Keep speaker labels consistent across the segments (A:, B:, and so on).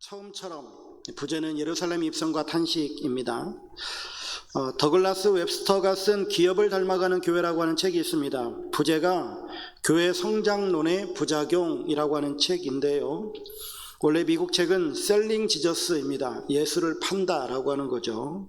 A: 처음처럼 부제는 예루살렘 입성과 탄식입니다. 더글라스 웹스터가 쓴 기업을 닮아가는 교회라고 하는 책이 있습니다. 부제가 교회 성장론의 부작용이라고 하는 책인데요. 원래 미국 책은 셀링 지저스입니다. 예수를 판다라고 하는 거죠.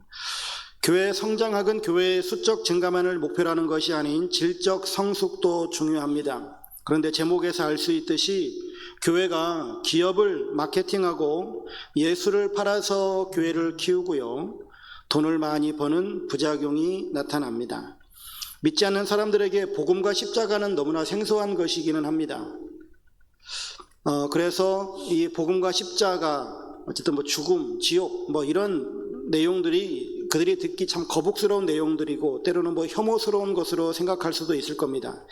A: 교회 성장학은 교회의 수적 증가만을 목표로 하는 것이 아닌 질적 성숙도 중요합니다. 그런데 제목에서 알 수 있듯이 교회가 기업을 마케팅하고 예수를 팔아서 교회를 키우고요, 돈을 많이 버는 부작용이 나타납니다. 믿지 않는 사람들에게 복음과 십자가는 너무나 생소한 것이기는 합니다. 그래서 이 복음과 십자가, 어쨌든 죽음, 지옥 이런 내용들이 그들이 듣기 참 거북스러운 내용들이고 때로는 혐오스러운 것으로 생각할 수도 있을 겁니다.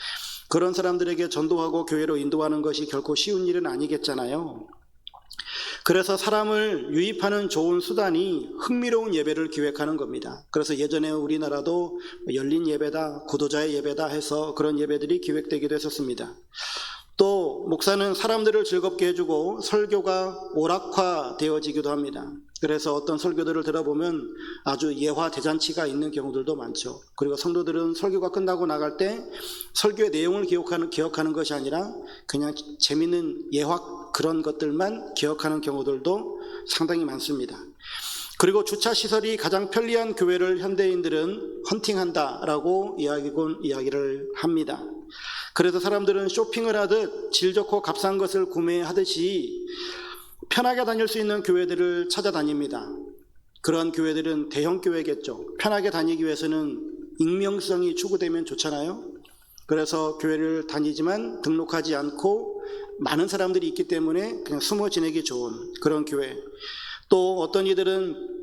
A: 그런 사람들에게 전도하고 교회로 인도하는 것이 결코 쉬운 일은 아니겠잖아요. 그래서 사람을 유입하는 좋은 수단이 흥미로운 예배를 기획하는 겁니다. 그래서 예전에 우리나라도 열린 예배다, 구도자의 예배다 해서 그런 예배들이 기획되기도 했었습니다. 또 목사는 사람들을 즐겁게 해주고 설교가 오락화되어지기도 합니다. 그래서 어떤 설교들을 들어보면 아주 예화 대잔치가 있는 경우들도 많죠. 그리고 성도들은 설교가 끝나고 나갈 때 설교의 내용을 기억하는 것이 아니라 그냥 재미있는 예화 그런 것들만 기억하는 경우들도 상당히 많습니다. 그리고 주차시설이 가장 편리한 교회를 현대인들은 헌팅한다라고 이야기를 합니다. 그래서 사람들은 쇼핑을 하듯 질 좋고 값싼 것을 구매하듯이 편하게 다닐 수 있는 교회들을 찾아다닙니다. 그런 교회들은 대형 교회겠죠. 편하게 다니기 위해서는 익명성이 추구되면 좋잖아요. 그래서 교회를 다니지만 등록하지 않고 많은 사람들이 있기 때문에 그냥 숨어 지내기 좋은 그런 교회. 또 어떤 이들은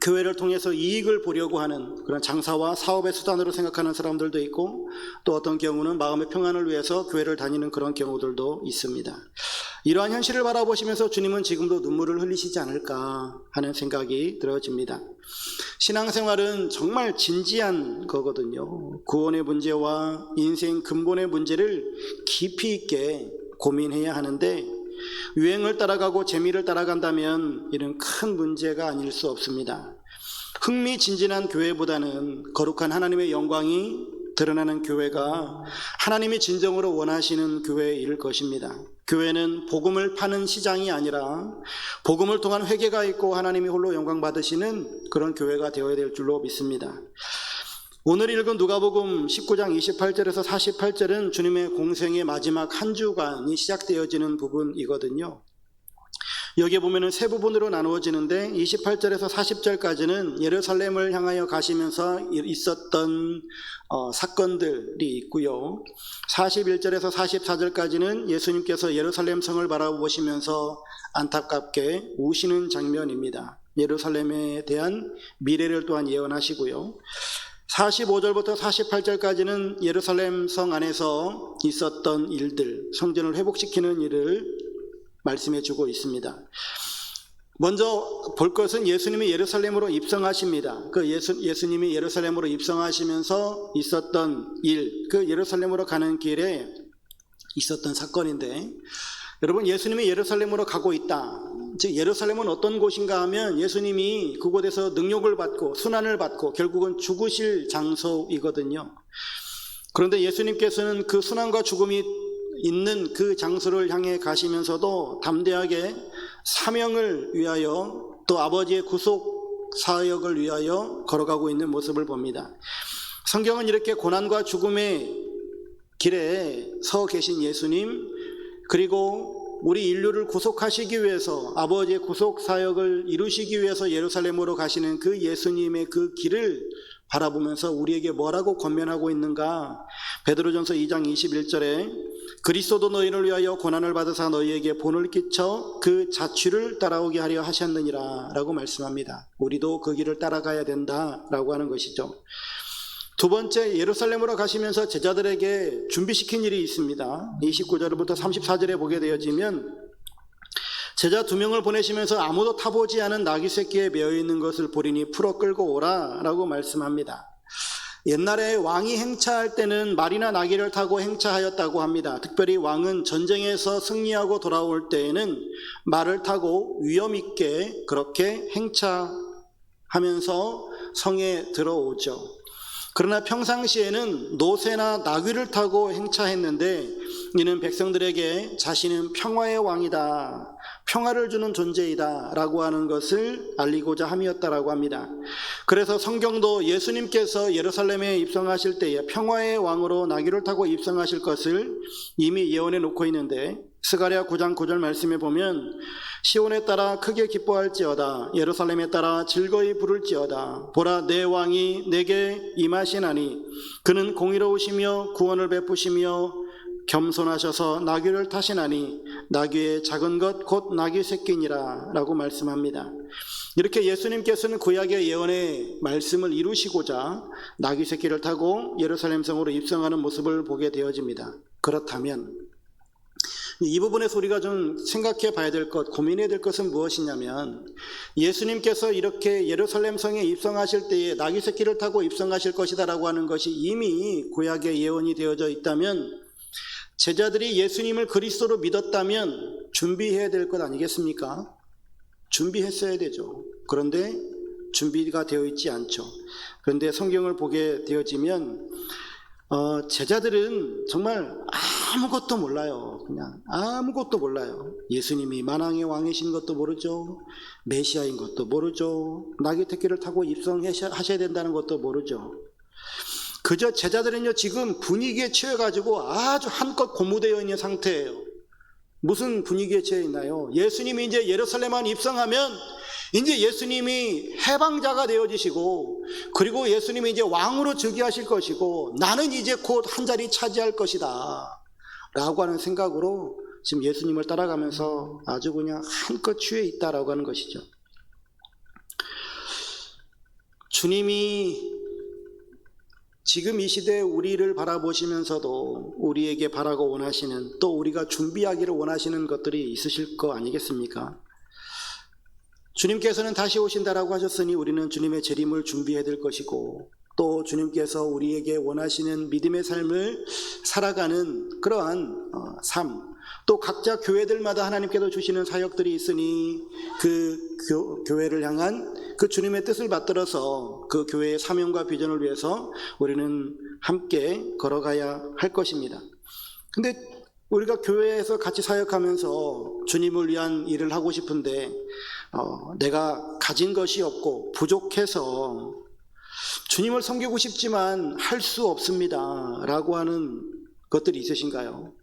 A: 교회를 통해서 이익을 보려고 하는 그런 장사와 사업의 수단으로 생각하는 사람들도 있고, 또 어떤 경우는 마음의 평안을 위해서 교회를 다니는 그런 경우들도 있습니다. 이러한 현실을 바라보시면서 주님은 지금도 눈물을 흘리시지 않을까 하는 생각이 들어집니다. 신앙생활은 정말 진지한 거거든요. 구원의 문제와 인생 근본의 문제를 깊이 있게 고민해야 하는데, 유행을 따라가고 재미를 따라간다면 이런 큰 문제가 아닐 수 없습니다. 흥미진진한 교회보다는 거룩한 하나님의 영광이 드러나는 교회가 하나님이 진정으로 원하시는 교회일 것입니다. 교회는 복음을 파는 시장이 아니라 복음을 통한 회개가 있고 하나님이 홀로 영광 받으시는 그런 교회가 되어야 될 줄로 믿습니다. 오늘 읽은 누가복음 19장 28절에서 48절은 주님의 공생의 마지막 한 주간이 시작되어지는 부분이거든요. 여기에 보면은 세 부분으로 나누어지는데 28절에서 40절까지는 예루살렘을 향하여 가시면서 있었던 사건들이 있고요. 41절에서 44절까지는 예수님께서 예루살렘 성을 바라보시면서 안타깝게 우시는 장면입니다. 예루살렘에 대한 미래를 또한 예언하시고요. 45절부터 48절까지는 예루살렘 성 안에서 있었던 일들, 성전을 회복시키는 일을 말씀해 주고 있습니다. 먼저 볼 것은 예수님이 예루살렘으로 입성하십니다. 그 예수님이 예루살렘으로 입성하시면서 있었던 일, 그 예루살렘으로 가는 길에 있었던 사건인데, 여러분, 예수님이 예루살렘으로 가고 있다. 즉 예루살렘은 어떤 곳인가 하면 예수님이 그곳에서 능욕을 받고 순환을 받고 결국은 죽으실 장소이거든요. 그런데 예수님께서는 그 순환과 죽음이 있는 그 장소를 향해 가시면서도 담대하게 사명을 위하여 또 아버지의 구속 사역을 위하여 걸어가고 있는 모습을 봅니다. 성경은 이렇게 고난과 죽음의 길에 서 계신 예수님, 그리고 우리 인류를 구속하시기 위해서 아버지의 구속 사역을 이루시기 위해서 예루살렘으로 가시는 그 예수님의 그 길을 바라보면서 우리에게 뭐라고 권면하고 있는가? 베드로전서 2장 21절에 그리스도도 너희를 위하여 고난을 받으사 너희에게 본을 끼쳐 그 자취를 따라오게 하려 하셨느니라 라고 말씀합니다. 우리도 그 길을 따라가야 된다라고 하는 것이죠. 두 번째, 예루살렘으로 가시면서 제자들에게 준비시킨 일이 있습니다. 29절부터 34절에 보게 되어지면 제자 2명을 보내시면서 아무도 타보지 않은 나귀 새끼에 매어 있는 것을 보리니 풀어 끌고 오라 라고 말씀합니다. 옛날에 왕이 행차할 때는 말이나 나귀를 타고 행차하였다고 합니다. 특별히 왕은 전쟁에서 승리하고 돌아올 때에는 말을 타고 위험 있게 그렇게 행차하면서 성에 들어오죠. 그러나 평상시에는 노새나 나귀를 타고 행차했는데 이는 백성들에게 자신은 평화의 왕이다, 평화를 주는 존재이다 라고 하는 것을 알리고자 함이었다라고 합니다. 그래서 성경도 예수님께서 예루살렘에 입성하실 때에 평화의 왕으로 나귀를 타고 입성하실 것을 이미 예언해 놓고 있는데, 스가랴 9장 9절 말씀에 보면 시온에 따라 크게 기뻐할지어다, 예루살렘에 따라 즐거이 부를지어다. 보라, 내 왕이 내게 임하시나니 그는 공의로우시며 구원을 베푸시며 겸손하셔서 나귀를 타시나니 나귀의 작은 것 곧 나귀 새끼니라 라고 말씀합니다. 이렇게 예수님께서는 구약의 예언의 말씀을 이루시고자 나귀 새끼를 타고 예루살렘 성으로 입성하는 모습을 보게 되어집니다. 그렇다면 이 부분에서 우리가 좀 생각해 봐야 될 것, 고민해야 될 것은 무엇이냐면, 예수님께서 이렇게 예루살렘 성에 입성하실 때에 나귀 새끼를 타고 입성하실 것이다라고 하는 것이 이미 구약의 예언이 되어져 있다면, 제자들이 예수님을 그리스도로 믿었다면 준비해야 될 것 아니겠습니까? 준비했어야 되죠. 그런데 준비가 되어 있지 않죠. 그런데 성경을 보게 되어지면 제자들은 정말 아무것도 몰라요. 그냥 아무것도 몰라요. 예수님이 만왕의 왕이신 것도 모르죠. 메시아인 것도 모르죠. 나귀 새끼를 타고 입성하셔야 된다는 것도 모르죠. 그저 제자들은요, 지금 분위기에 취해가지고 아주 한껏 고무되어 있는 상태예요. 무슨 분위기에 취해 있나요? 예수님이 이제 예루살렘만 입성하면 이제 예수님이 해방자가 되어지시고, 그리고 예수님이 이제 왕으로 즉위하실 것이고, 나는 이제 곧 한 자리 차지할 것이다 라고 하는 생각으로 지금 예수님을 따라가면서 아주 그냥 한껏 취해 있다라고 하는 것이죠. 주님이 지금 이 시대에 우리를 바라보시면서도 우리에게 바라고 원하시는, 또 우리가 준비하기를 원하시는 것들이 있으실 거 아니겠습니까? 주님께서는 다시 오신다라고 하셨으니 우리는 주님의 재림을 준비해야 될 것이고, 또 주님께서 우리에게 원하시는 믿음의 삶을 살아가는 그러한 삶, 또 각자 교회들마다 하나님께서 주시는 사역들이 있으니 그 교회를 향한 그 주님의 뜻을 받들어서 그 교회의 사명과 비전을 위해서 우리는 함께 걸어가야 할 것입니다. 근데 우리가 교회에서 같이 사역하면서 주님을 위한 일을 하고 싶은데 내가 가진 것이 없고 부족해서 주님을 섬기고 싶지만 할 수 없습니다 라고 하는 것들이 있으신가요?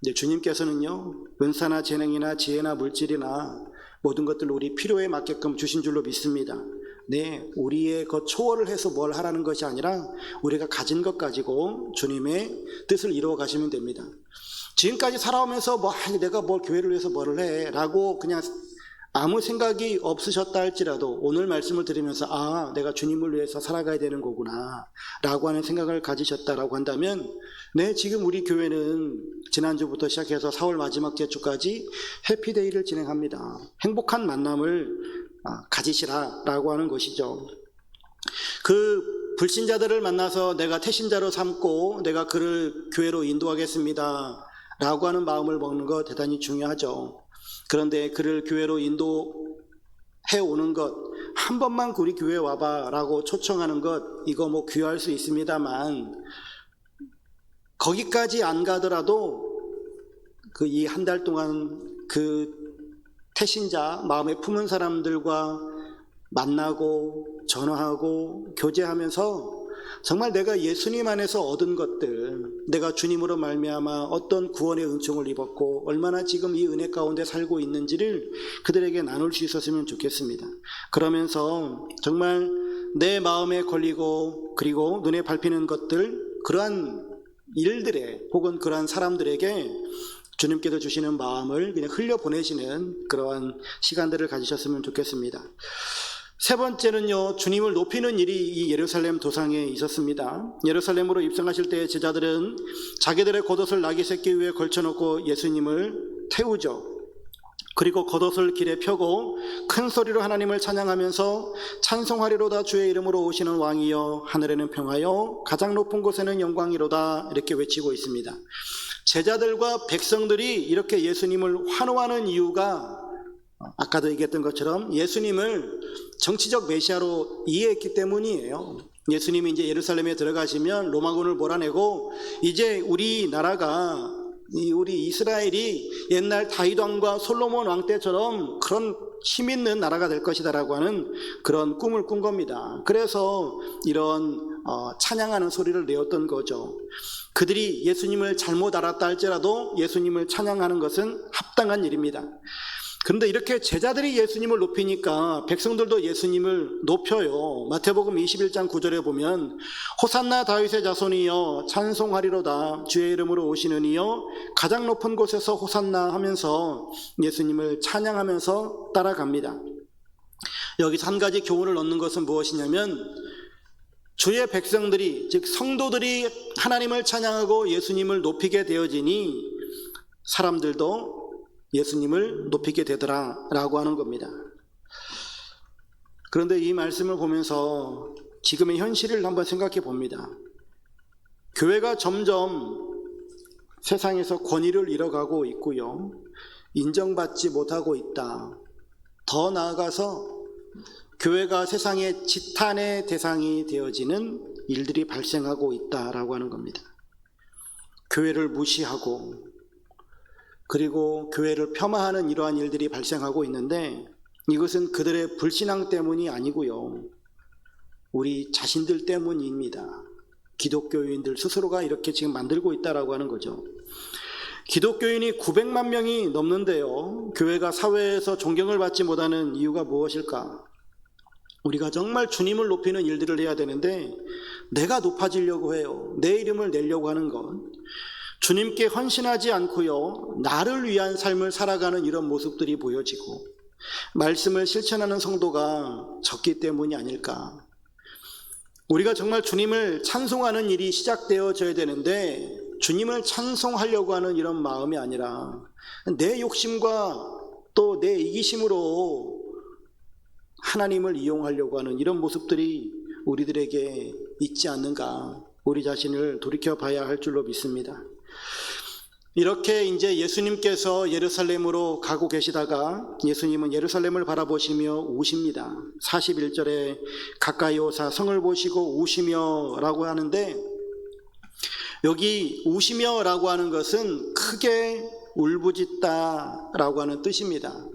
A: 이제 주님께서는요, 은사나 재능이나 지혜나 물질이나 모든 것들을 우리 필요에 맞게끔 주신 줄로 믿습니다. 네, 우리의 그 초월을 해서 뭘 하라는 것이 아니라 우리가 가진 것 가지고 주님의 뜻을 이루어 가시면 됩니다. 지금까지 살아오면서 내가 뭘 교회를 위해서 뭐를 해 라고 그냥 아무 생각이 없으셨다 할지라도 오늘 말씀을 들으면서 내가 주님을 위해서 살아가야 되는 거구나 라고 하는 생각을 가지셨다라고 한다면, 네, 지금 우리 교회는 지난주부터 시작해서 4월 마지막 주까지 해피데이를 진행합니다. 행복한 만남을 가지시라라고 하는 것이죠. 그 불신자들을 만나서 내가 태신자로 삼고 내가 그를 교회로 인도하겠습니다 라고 하는 마음을 먹는 거 대단히 중요하죠. 그런데 그를 교회로 인도해 오는 것, 한 번만 우리 교회에 와봐 라고 초청하는 것, 이거 귀할 수 있습니다만 거기까지 안 가더라도 그 이 한 달 동안 그 태신자, 마음에 품은 사람들과 만나고 전화하고 교제하면서 정말 내가 예수님 안에서 얻은 것들, 내가 주님으로 말미암아 어떤 구원의 은총을 입었고 얼마나 지금 이 은혜 가운데 살고 있는지를 그들에게 나눌 수 있었으면 좋겠습니다. 그러면서 정말 내 마음에 걸리고 그리고 눈에 밟히는 것들, 그러한 일들에 혹은 그러한 사람들에게 주님께서 주시는 마음을 그냥 흘려보내시는 그러한 시간들을 가지셨으면 좋겠습니다. 세 번째는요, 주님을 높이는 일이 이 예루살렘 도상에 있었습니다. 예루살렘으로 입성하실 때 제자들은 자기들의 겉옷을 나귀 새끼 위에 걸쳐놓고 예수님을 태우죠. 그리고 겉옷을 길에 펴고 큰 소리로 하나님을 찬양하면서 찬송하리로다 주의 이름으로 오시는 왕이여 하늘에는 평하여 가장 높은 곳에는 영광이로다 이렇게 외치고 있습니다. 제자들과 백성들이 이렇게 예수님을 환호하는 이유가 아까도 얘기했던 것처럼 예수님을 정치적 메시아로 이해했기 때문이에요. 예수님이 이제 예루살렘에 들어가시면 로마군을 몰아내고 이제 우리나라가 우리 이스라엘이 옛날 다윗 왕과 솔로몬 왕 때처럼 그런 힘 있는 나라가 될 것이다라고 하는 그런 꿈을 꾼 겁니다. 그래서 이런 찬양하는 소리를 내었던 거죠. 그들이 예수님을 잘못 알았다 할지라도 예수님을 찬양하는 것은 합당한 일입니다. 그런데 이렇게 제자들이 예수님을 높이니까 백성들도 예수님을 높여요. 마태복음 21장 9절에 보면 호산나 다윗의 자손이여 찬송하리로다 주의 이름으로 오시는 이여 가장 높은 곳에서 호산나 하면서 예수님을 찬양하면서 따라갑니다. 여기서 한 가지 교훈을 얻는 것은 무엇이냐면 주의 백성들이 즉 성도들이 하나님을 찬양하고 예수님을 높이게 되어지니 사람들도 예수님을 높이게 되더라 라고 하는 겁니다. 그런데 이 말씀을 보면서 지금의 현실을 한번 생각해 봅니다. 교회가 점점 세상에서 권위를 잃어가고 있고요, 인정받지 못하고 있다. 더 나아가서 교회가 세상의 지탄의 대상이 되어지는 일들이 발생하고 있다라고 하는 겁니다. 교회를 무시하고 그리고 교회를 폄하하는 이러한 일들이 발생하고 있는데 이것은 그들의 불신앙 때문이 아니고요, 우리 자신들 때문입니다. 기독교인들 스스로가 이렇게 지금 만들고 있다라고 하는 거죠. 기독교인이 900만 명이 넘는데요, 교회가 사회에서 존경을 받지 못하는 이유가 무엇일까? 우리가 정말 주님을 높이는 일들을 해야 되는데 내가 높아지려고 해요. 내 이름을 내려고 하는 것, 주님께 헌신하지 않고요, 나를 위한 삶을 살아가는 이런 모습들이 보여지고 말씀을 실천하는 성도가 적기 때문이 아닐까. 우리가 정말 주님을 찬송하는 일이 시작되어져야 되는데 주님을 찬송하려고 하는 이런 마음이 아니라 내 욕심과 또 내 이기심으로 하나님을 이용하려고 하는 이런 모습들이 우리들에게 있지 않는가, 우리 자신을 돌이켜봐야 할 줄로 믿습니다. 이렇게 이제 예수님께서 예루살렘으로 가고 계시다가 예수님은 예루살렘을 바라보시며 우십니다. 41절에 가까이 오사 성을 보시고 우시며 라고 하는데, 여기 우시며 라고 하는 것은 크게 울부짖다 라고 하는 뜻입니다.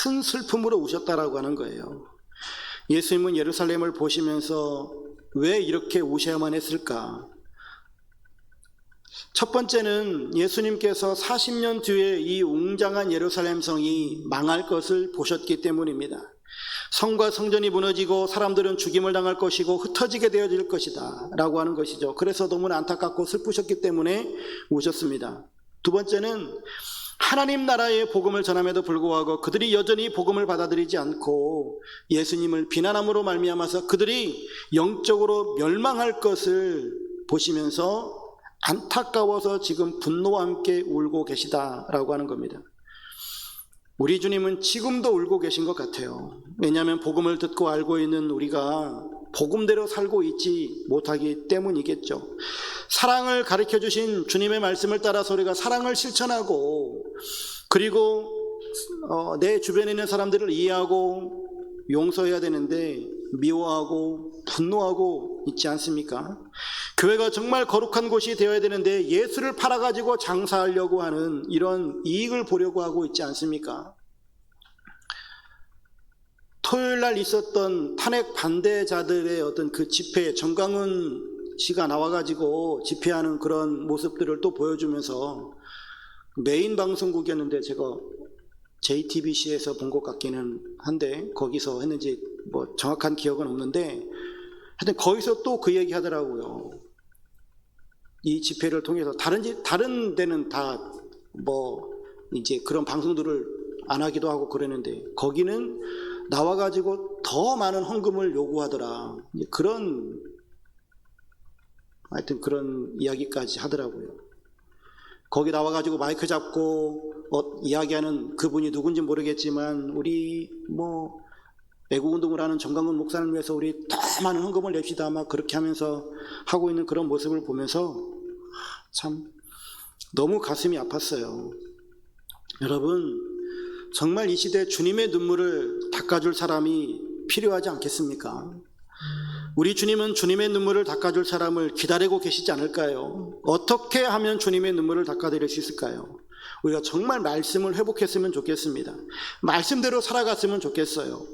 A: 큰 슬픔으로 우셨다라고 하는 거예요. 예수님은 예루살렘을 보시면서 왜 이렇게 우셔야만 했을까? 첫 번째는 예수님께서 40년 뒤에 이 웅장한 예루살렘 성이 망할 것을 보셨기 때문입니다. 성과 성전이 무너지고 사람들은 죽임을 당할 것이고 흩어지게 되어질 것이다 라고 하는 것이죠. 그래서 너무나 안타깝고 슬프셨기 때문에 우셨습니다. 두 번째는 하나님 나라의 복음을 전함에도 불구하고 그들이 여전히 복음을 받아들이지 않고 예수님을 비난함으로 말미암아서 그들이 영적으로 멸망할 것을 보시면서 안타까워서 지금 분노와 함께 울고 계시다라고 하는 겁니다. 우리 주님은 지금도 울고 계신 것 같아요. 왜냐하면 복음을 듣고 알고 있는 우리가 복음대로 살고 있지 못하기 때문이겠죠. 사랑을 가르쳐 주신 주님의 말씀을 따라서 우리가 사랑을 실천하고 그리고 내 주변에 있는 사람들을 이해하고 용서해야 되는데 미워하고 분노하고 있지 않습니까? 교회가 정말 거룩한 곳이 되어야 되는데 예수를 팔아가지고 장사하려고 하는 이런 이익을 보려고 하고 있지 않습니까? 토요일 날 있었던 탄핵 반대자들의 어떤 그 집회, 정강훈 씨가 나와가지고 집회하는 그런 모습들을 또 보여주면서 메인 방송국이었는데 제가 JTBC에서 본 것 같기는 한데 거기서 했는지 뭐 정확한 기억은 없는데 하여튼 거기서 또 그 얘기 하더라고요. 이 집회를 통해서 다른 데는 다 뭐 이제 그런 방송들을 안 하기도 하고 그러는데 거기는 나와가지고 더 많은 헌금을 요구하더라. 하여튼 그런 이야기까지 하더라고요. 거기 나와가지고 마이크 잡고 이야기하는 그분이 누군지 모르겠지만 우리 애국운동을 하는 정강훈 목사를 위해서 우리 더 많은 헌금을 냅시다 막 그렇게 하면서 하고 있는 그런 모습을 보면서 참 너무 가슴이 아팠어요. 여러분, 정말 이 시대에 주님의 눈물을 닦아줄 사람이 필요하지 않겠습니까? 우리 주님은 주님의 눈물을 닦아줄 사람을 기다리고 계시지 않을까요? 어떻게 하면 주님의 눈물을 닦아드릴 수 있을까요? 우리가 정말 말씀을 회복했으면 좋겠습니다. 말씀대로 살아갔으면 좋겠어요.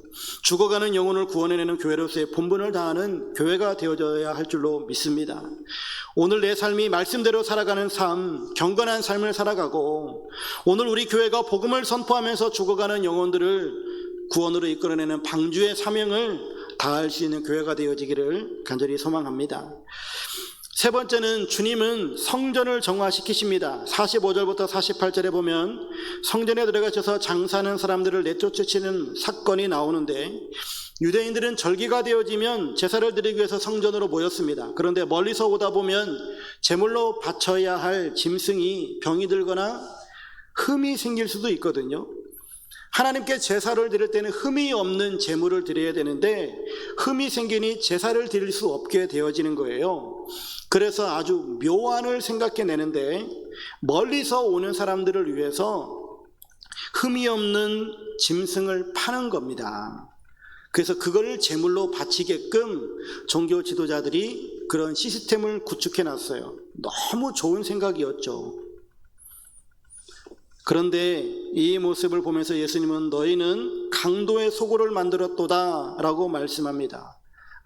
A: 죽어가는 영혼을 구원해내는 교회로서의 본분을 다하는 교회가 되어져야 할 줄로 믿습니다. 오늘 내 삶이 말씀대로 살아가는 삶, 경건한 삶을 살아가고 오늘 우리 교회가 복음을 선포하면서 죽어가는 영혼들을 구원으로 이끌어내는 방주의 사명을 다할 수 있는 교회가 되어지기를 간절히 소망합니다. 세 번째는 주님은 성전을 정화시키십니다. 45절부터 48절에 보면 성전에 들어가셔서 장사하는 사람들을 내쫓으시는 사건이 나오는데 유대인들은 절기가 되어지면 제사를 드리기 위해서 성전으로 모였습니다. 그런데 멀리서 오다 보면 제물로 바쳐야 할 짐승이 병이 들거나 흠이 생길 수도 있거든요. 하나님께 제사를 드릴 때는 흠이 없는 제물을 드려야 되는데 흠이 생기니 제사를 드릴 수 없게 되어지는 거예요. 그래서 아주 묘안을 생각해내는데 멀리서 오는 사람들을 위해서 흠이 없는 짐승을 파는 겁니다. 그래서 그걸 제물로 바치게끔 종교 지도자들이 그런 시스템을 구축해놨어요. 너무 좋은 생각이었죠. 그런데 이 모습을 보면서 예수님은 너희는 강도의 소굴을 만들었도다 라고 말씀합니다.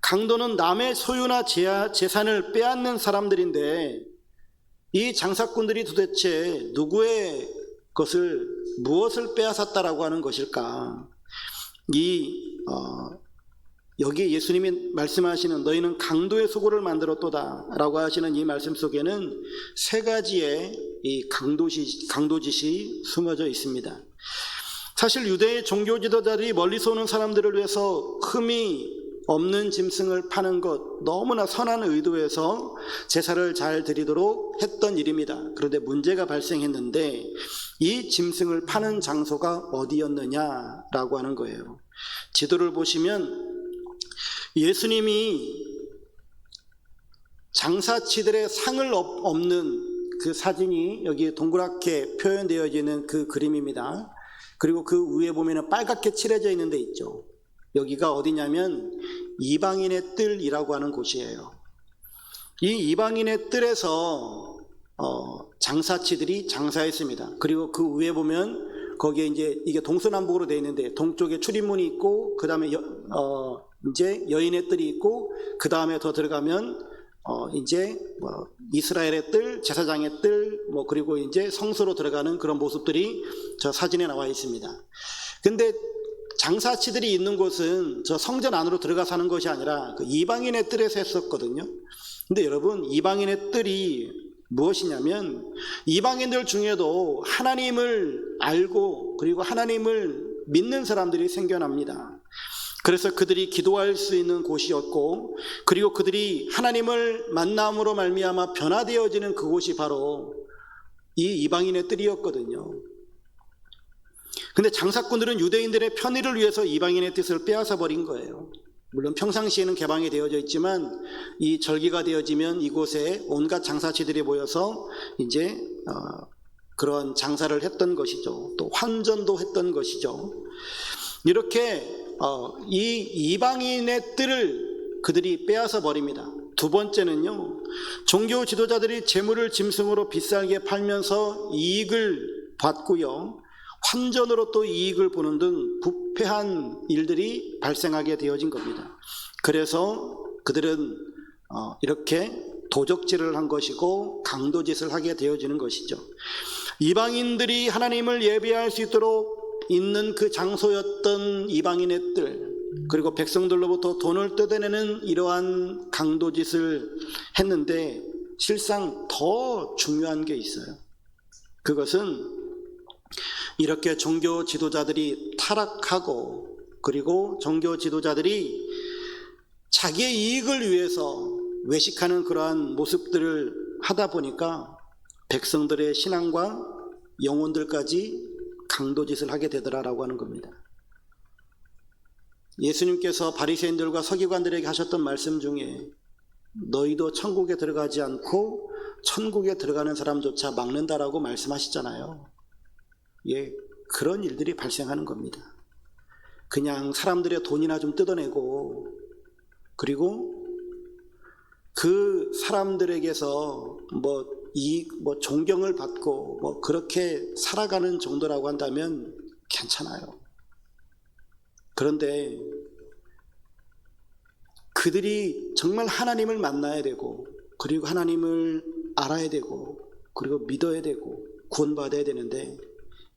A: 강도는 남의 소유나 재산을 빼앗는 사람들인데 이 장사꾼들이 도대체 누구의 것을 무엇을 빼앗았다라고 하는 것일까? 여기 예수님이 말씀하시는 너희는 강도의 소굴을 만들었도다 라고 하시는 이 말씀 속에는 세 가지의 이 강도짓이 숨어져 있습니다. 사실 유대의 종교 지도자들이 멀리서 오는 사람들을 위해서 흠이 없는 짐승을 파는 것 너무나 선한 의도에서 제사를 잘 드리도록 했던 일입니다. 그런데 문제가 발생했는데 이 짐승을 파는 장소가 어디였느냐라고 하는 거예요. 지도를 보시면 예수님이 장사치들의 상을 엎는 그 사진이 여기 동그랗게 표현되어지는 그 그림입니다. 그리고 그 위에 보면 빨갛게 칠해져 있는 데 있죠. 여기가 어디냐면 이방인의 뜰이라고 하는 곳이에요. 이 이방인의 뜰에서 장사치들이 장사했습니다. 그리고 그 위에 보면 거기에 이게 동서남북으로 되어 있는데 동쪽에 출입문이 있고 그 다음에 이제 여인의 뜰이 있고 그 다음에 더 들어가면 이제 이스라엘의 뜰, 제사장의 뜰, 그리고 이제 성소로 들어가는 그런 모습들이 저 사진에 나와 있습니다. 근데 장사치들이 있는 곳은 저 성전 안으로 들어가 사는 것이 아니라 그 이방인의 뜰에서 했었거든요. 근데 여러분, 이방인의 뜰이 무엇이냐면 이방인들 중에도 하나님을 알고 그리고 하나님을 믿는 사람들이 생겨납니다. 그래서 그들이 기도할 수 있는 곳이었고 그리고 그들이 하나님을 만남으로 말미암아 변화되어지는 그곳이 바로 이 이방인의 뜰이었거든요. 근데 장사꾼들은 유대인들의 편의를 위해서 이방인의 뜻을 빼앗아 버린 거예요. 물론 평상시에는 개방이 되어져 있지만 이 절기가 되어지면 이곳에 온갖 장사치들이 모여서 이제 그런 장사를 했던 것이죠. 또 환전도 했던 것이죠. 이렇게 이 이방인의 뜰을 그들이 빼앗아 버립니다. 두 번째는요, 종교 지도자들이 재물을 짐승으로 비싸게 팔면서 이익을 받고요, 환전으로 또 이익을 보는 등 부패한 일들이 발생하게 되어진 겁니다. 그래서 그들은 이렇게 도적질을 한 것이고 강도짓을 하게 되어지는 것이죠. 이방인들이 하나님을 예배할 수 있도록 있는 그 장소였던 이방인의 뜰, 그리고 백성들로부터 돈을 뜯어내는 이러한 강도짓을 했는데 실상 더 중요한 게 있어요. 그것은 이렇게 종교 지도자들이 타락하고 그리고 종교 지도자들이 자기의 이익을 위해서 외식하는 그러한 모습들을 하다 보니까 백성들의 신앙과 영혼들까지 강도짓을 하게 되더라라고 하는 겁니다. 예수님께서 바리새인들과 서기관들에게 하셨던 말씀 중에 너희도 천국에 들어가지 않고 천국에 들어가는 사람조차 막는다라고 말씀하시잖아요. 예, 그런 일들이 발생하는 겁니다. 그냥 사람들의 돈이나 좀 뜯어내고, 그리고 그 사람들에게서 존경을 받고 그렇게 살아가는 정도라고 한다면 괜찮아요. 그런데 그들이 정말 하나님을 만나야 되고, 그리고 하나님을 알아야 되고, 그리고 믿어야 되고 구원받아야 되는데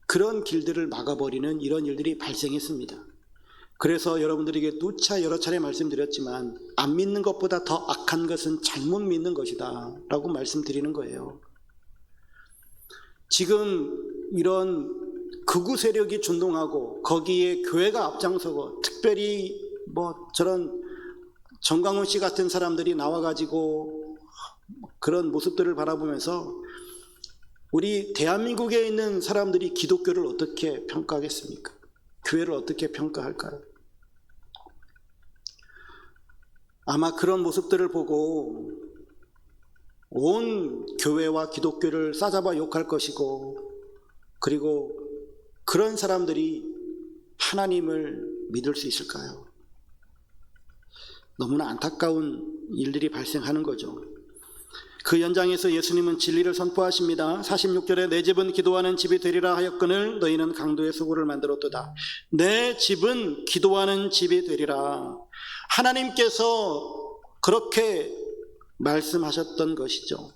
A: 그런 길들을 막아버리는 이런 일들이 발생했습니다. 그래서 여러분들에게 누차 여러 차례 말씀드렸지만 안 믿는 것보다 더 악한 것은 잘못 믿는 것이다 라고 말씀드리는 거예요. 지금 이런 극우 세력이 준동하고 거기에 교회가 앞장서고, 특별히 저런 정광훈 씨 같은 사람들이 나와가지고 그런 모습들을 바라보면서 우리 대한민국에 있는 사람들이 기독교를 어떻게 평가하겠습니까? 교회를 어떻게 평가할까요? 아마 그런 모습들을 보고 온 교회와 기독교를 싸잡아 욕할 것이고, 그리고 그런 사람들이 하나님을 믿을 수 있을까요? 너무나 안타까운 일들이 발생하는 거죠. 그 연장에서 예수님은 진리를 선포하십니다. 46절에 내 집은 기도하는 집이 되리라 하였거늘 너희는 강도의 소굴을 만들었도다. 내 집은 기도하는 집이 되리라. 하나님께서 그렇게 말씀하셨던 것이죠.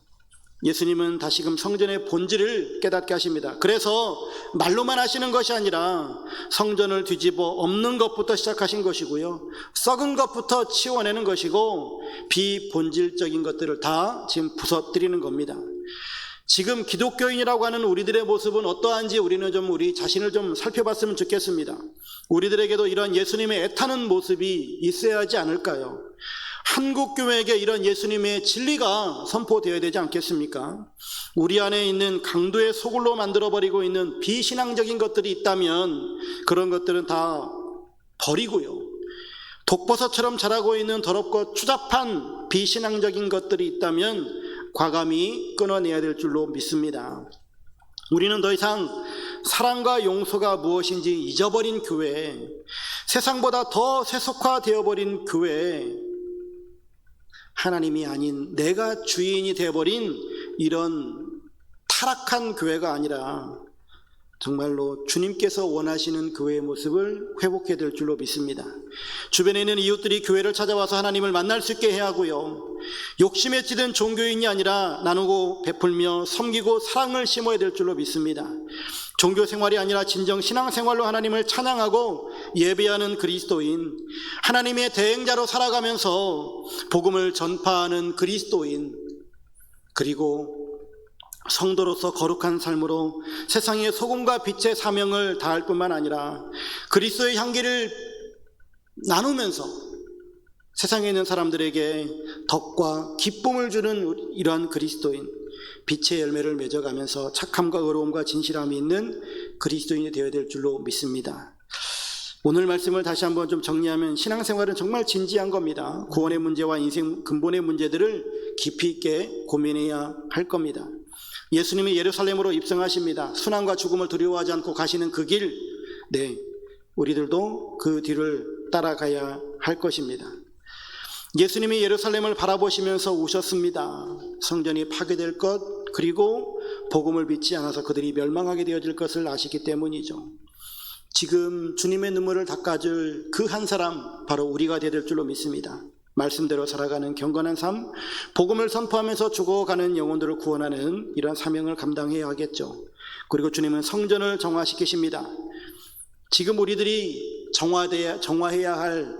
A: 예수님은 다시금 성전의 본질을 깨닫게 하십니다. 그래서 말로만 하시는 것이 아니라 성전을 뒤집어 엎는 것부터 시작하신 것이고요, 썩은 것부터 치워내는 것이고, 비본질적인 것들을 다 지금 부서뜨리는 겁니다. 지금 기독교인이라고 하는 우리들의 모습은 어떠한지 우리는 좀 우리 자신을 좀 살펴봤으면 좋겠습니다. 우리들에게도 이런 예수님의 애타는 모습이 있어야 하지 않을까요? 한국교회에게 이런 예수님의 진리가 선포되어야 되지 않겠습니까? 우리 안에 있는 강도의 소굴로 만들어버리고 있는 비신앙적인 것들이 있다면 그런 것들은 다 버리고요, 독버섯처럼 자라고 있는 더럽고 추잡한 비신앙적인 것들이 있다면 과감히 끊어내야 될 줄로 믿습니다. 우리는 더 이상 사랑과 용서가 무엇인지 잊어버린 교회, 세상보다 더 세속화되어버린 교회, 하나님이 아닌 내가 주인이 되어버린 이런 타락한 교회가 아니라 정말로 주님께서 원하시는 교회의 모습을 회복해야 될 줄로 믿습니다. 주변에 있는 이웃들이 교회를 찾아와서 하나님을 만날 수 있게 해야 하고요, 욕심에 찌든 종교인이 아니라 나누고 베풀며 섬기고 사랑을 심어야 될 줄로 믿습니다. 종교 생활이 아니라 진정 신앙 생활로 하나님을 찬양하고 예배하는 그리스도인, 하나님의 대행자로 살아가면서 복음을 전파하는 그리스도인, 그리고 성도로서 거룩한 삶으로 세상의 소금과 빛의 사명을 다할 뿐만 아니라 그리스도의 향기를 나누면서 세상에 있는 사람들에게 덕과 기쁨을 주는 이러한 그리스도인, 빛의 열매를 맺어가면서 착함과 의로움과 진실함이 있는 그리스도인이 되어야 될 줄로 믿습니다. 오늘 말씀을 다시 한번 좀 정리하면 신앙생활은 정말 진지한 겁니다. 구원의 문제와 인생 근본의 문제들을 깊이 있게 고민해야 할 겁니다. 예수님이 예루살렘으로 입성하십니다. 순환과 죽음을 두려워하지 않고 가시는 그 길, 우리들도 그 뒤를 따라가야 할 것입니다. 예수님이 예루살렘을 바라보시면서 우셨습니다. 성전이 파괴될 것, 그리고 복음을 믿지 않아서 그들이 멸망하게 되어질 것을 아시기 때문이죠. 지금 주님의 눈물을 닦아줄 그 한 사람, 바로 우리가 되어야 될 줄로 믿습니다. 말씀대로 살아가는 경건한 삶, 복음을 선포하면서 죽어가는 영혼들을 구원하는 이런 사명을 감당해야 하겠죠. 그리고 주님은 성전을 정화시키십니다. 지금 우리들이 정화해야 할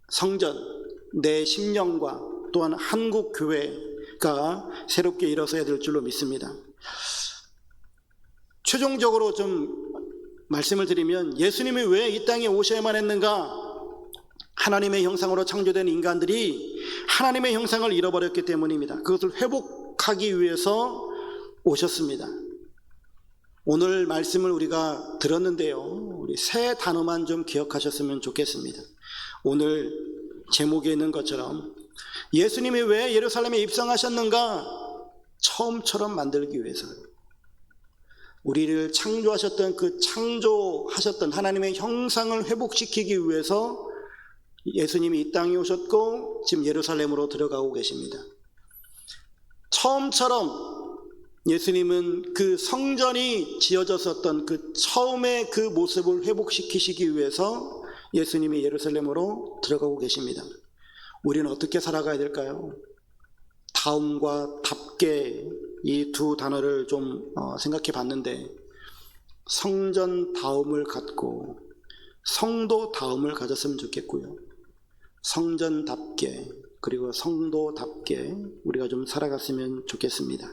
A: 성전, 내 심령과 또한 한국 교회가 새롭게 일어서야 될 줄로 믿습니다. 최종적으로 좀 말씀을 드리면, 예수님이 왜 이 땅에 오셔야만 했는가? 하나님의 형상으로 창조된 인간들이 하나님의 형상을 잃어버렸기 때문입니다. 그것을 회복하기 위해서 오셨습니다. 오늘 말씀을 우리가 들었는데요. 우리 세 단어만 좀 기억하셨으면 좋겠습니다. 오늘 제목에 있는 것처럼 예수님이 왜 예루살렘에 입성하셨는가? 처음처럼 만들기 위해서요. 우리를 창조하셨던 그 창조하셨던 하나님의 형상을 회복시키기 위해서 예수님이 이 땅에 오셨고 지금 예루살렘으로 들어가고 계십니다. 처음처럼 예수님은 그 성전이 지어졌었던 그 처음의 그 모습을 회복시키시기 위해서 예수님이 예루살렘으로 들어가고 계십니다. 우리는 어떻게 살아가야 될까요? 다음과 답게 이 두 단어를 좀 생각해 봤는데, 성전 다움을 갖고 성도 다움을 가졌으면 좋겠고요. 성전답게 그리고 성도답게 우리가 좀 살아갔으면 좋겠습니다.